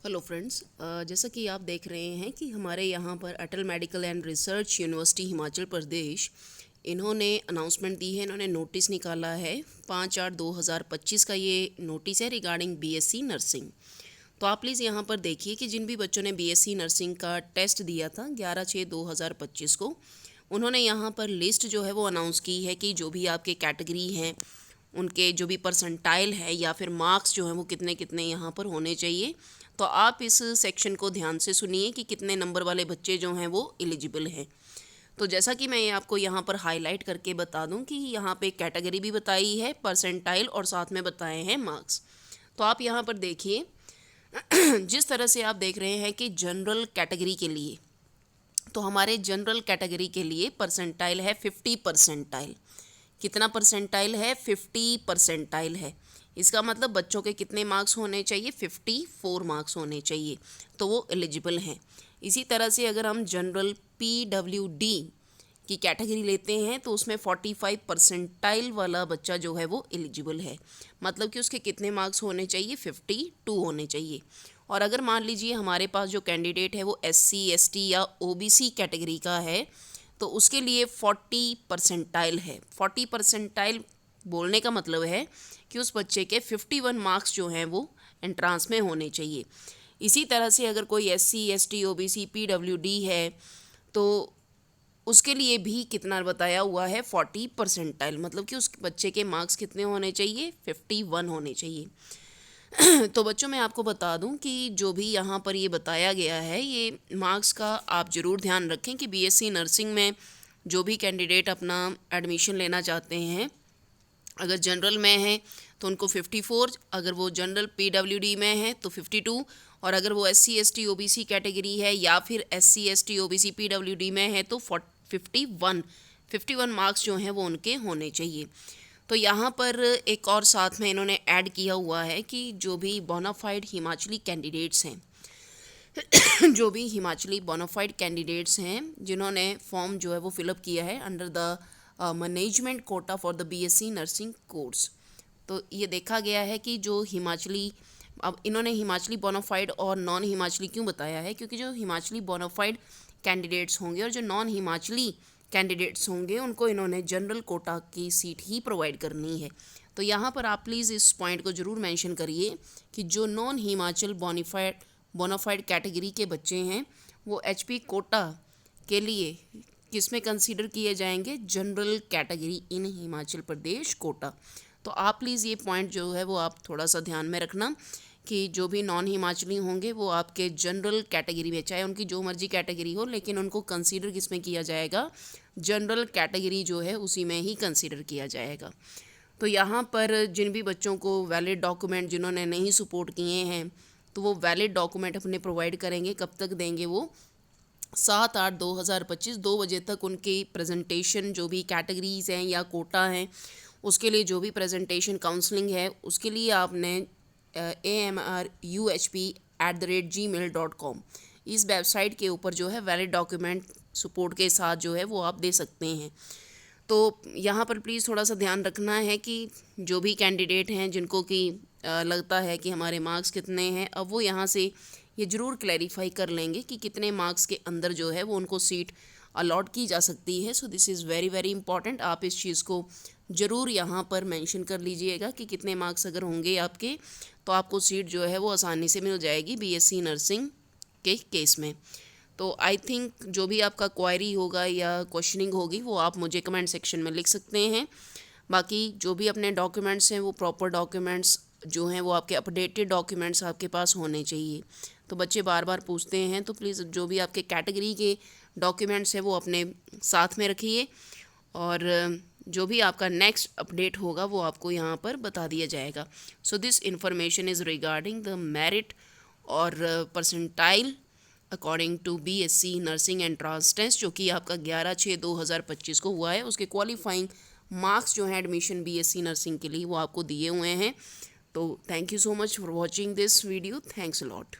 Hello friends, जैसा कि आप देख रहे हैं कि हमारे यहाँ पर Atal medical and research university Himachal Pradesh इन्होंने अनाउंसमेंट दी है। इन्होंने नोटिस निकाला है 5/8/2025 का ये नोटिस है रिगार्डिंग बीएससी नर्सिंग। तो आप प्लीज़ यहाँ पर देखिए कि जिन भी बच्चों ने बीएससी नर्सिंग का टेस्ट दिया था 11/6/2025 को, उन्होंने यहाँ पर लिस्ट जो है वो अनाउंस की है कि जो भी आपके कैटेगरी हैं उनके जो भी परसेंटाइल है या फिर मार्क्स जो हैं वो कितने कितने यहाँ पर होने चाहिए। तो आप इस सेक्शन को ध्यान से सुनिए कि कितने नंबर वाले बच्चे जो हैं वो एलिजिबल हैं। तो जैसा कि मैं ये आपको यहाँ पर हाईलाइट करके बता दूँ कि यहाँ पे कैटेगरी भी बताई है, परसेंटाइल और साथ में बताए हैं मार्क्स। तो आप यहाँ पर देखिए जिस तरह से आप देख रहे हैं कि जनरल कैटेगरी के लिए, तो हमारे जनरल कैटेगरी के लिए परसेंटाइल है 50 परसेंटाइल। कितना परसेंटाइल है? 50 परसेंटाइल है। इसका मतलब बच्चों के कितने मार्क्स होने चाहिए? 54 मार्क्स होने चाहिए, तो वो एलिजिबल हैं। इसी तरह से अगर हम जनरल पीडब्ल्यूडी की कैटेगरी लेते हैं तो उसमें 45 परसेंटाइल वाला बच्चा जो है वो एलिजिबल है। मतलब कि उसके कितने मार्क्स होने चाहिए? 52 होने चाहिए। और अगर मान लीजिए हमारे पास जो कैंडिडेट है वो SC ST या OBC कैटेगरी का है तो उसके लिए 40 परसेंटाइल है। 40 परसेंटाइल बोलने का मतलब है कि उस बच्चे के 51 मार्क्स जो हैं वो एंट्रांस में होने चाहिए। इसी तरह से अगर कोई SC ST OBC PWD है तो उसके लिए भी कितना बताया हुआ है? 40 परसेंटाइल। मतलब कि उस बच्चे के मार्क्स कितने होने चाहिए? 51 होने चाहिए। तो बच्चों मैं आपको बता दूं कि जो भी यहाँ पर ये बताया गया है ये मार्क्स का आप ज़रूर ध्यान रखें कि बीएससी नर्सिंग में जो भी कैंडिडेट अपना एडमिशन लेना चाहते हैं, अगर जनरल में है तो उनको 54, अगर वो जनरल पीडब्ल्यूडी में है तो 52, और अगर वो SC ST OBC कैटेगरी है या फिर SC ST OBC PWD में है तो 51 मार्क्स जो हैं वो उनके होने चाहिए। तो यहाँ पर एक और साथ में इन्होंने ऐड किया हुआ है कि जो भी बोनाफाइड हिमाचली कैंडिडेट्स हैं जो भी हिमाचली बोनाफाइड कैंडिडेट्स हैं जिन्होंने फॉर्म जो है वो फिलअप किया है under the management quota for the BSc nursing course, तो ये देखा गया है कि जो हिमाचली, अब इन्होंने हिमाचली बोनाफाइड और नॉन हिमाचली क्यों बताया है? क्योंकि जो हिमाचली बोनाफाइड कैंडिडेट्स होंगे और जो नॉन हिमाचली कैंडिडेट्स होंगे उनको इन्होंने जनरल कोटा की सीट ही प्रोवाइड करनी है। तो यहाँ पर आप प्लीज़ इस पॉइंट को ज़रूर मेंशन करिए कि जो नॉन हिमाचल बोनाफाइड कैटेगरी के बच्चे हैं वो HP कोटा के लिए किस में कंसीडर किए जाएंगे? जनरल कैटेगरी इन हिमाचल प्रदेश कोटा। तो आप प्लीज़ ये पॉइंट जो है वो आप थोड़ा सा ध्यान में रखना कि जो भी नॉन हिमाचली होंगे वो आपके जनरल कैटेगरी में, चाहे उनकी जो मर्जी कैटेगरी हो, लेकिन उनको कंसीडर किस में किया जाएगा? जनरल कैटेगरी जो है उसी में ही कंसीडर किया जाएगा। तो यहाँ पर जिन भी बच्चों को वैलिड डॉक्यूमेंट जिन्होंने नहीं सपोर्ट किए हैं तो वो वैलिड डॉक्यूमेंट अपने प्रोवाइड करेंगे। कब तक देंगे वो? 7/8/2025 2 बजे तक उनकी प्रेजेंटेशन जो भी कैटेगरीज हैं या कोटा हैं उसके लिए जो भी प्रेजेंटेशन काउंसलिंग है उसके लिए आपने AMRUHP@gmail.com इस वेबसाइट के ऊपर जो है वैलिड डॉक्यूमेंट सपोर्ट के साथ जो है वो आप दे सकते हैं। तो यहाँ पर प्लीज़ थोड़ा सा ध्यान रखना है कि जो भी कैंडिडेट हैं जिनको कि लगता है कि हमारे मार्क्स कितने हैं, अब वो यहाँ से ये ज़रूर क्लैरिफाई कर लेंगे कि कितने मार्क्स के अंदर जो है वो उनको सीट अलॉट की जा सकती है। So this is very very important. आप इस चीज़ को ज़रूर यहाँ पर मेंशन कर लीजिएगा कि कितने मार्क्स अगर होंगे आपके तो आपको सीट जो है वो आसानी से मिल जाएगी बीएससी नर्सिंग के केस में। तो आई थिंक जो भी आपका क्वायरी होगा या क्वेश्चनिंग होगी वो आप मुझे कमेंट सेक्शन में लिख सकते हैं। बाकी जो भी अपने डॉक्यूमेंट्स हैं वो प्रॉपर डॉक्यूमेंट्स जो हैं वो आपके अपडेटेड डॉक्यूमेंट्स आपके पास होने चाहिए। तो बच्चे बार बार पूछते हैं, तो प्लीज़ जो भी आपके कैटेगरी के डॉक्यूमेंट्स हैं वो अपने साथ में रखिए और जो भी आपका नेक्स्ट अपडेट होगा वो आपको यहाँ पर बता दिया जाएगा। So this information is regarding the merit और percentile according to BSc nursing entrance test जो कि आपका 11/6/2025 को हुआ है। उसके क्वालिफाइंग मार्क्स जो हैं एडमिशन BSc नर्सिंग के लिए वो आपको दिए हुए हैं। तो thank you so much for watching this video. Thanks a lot.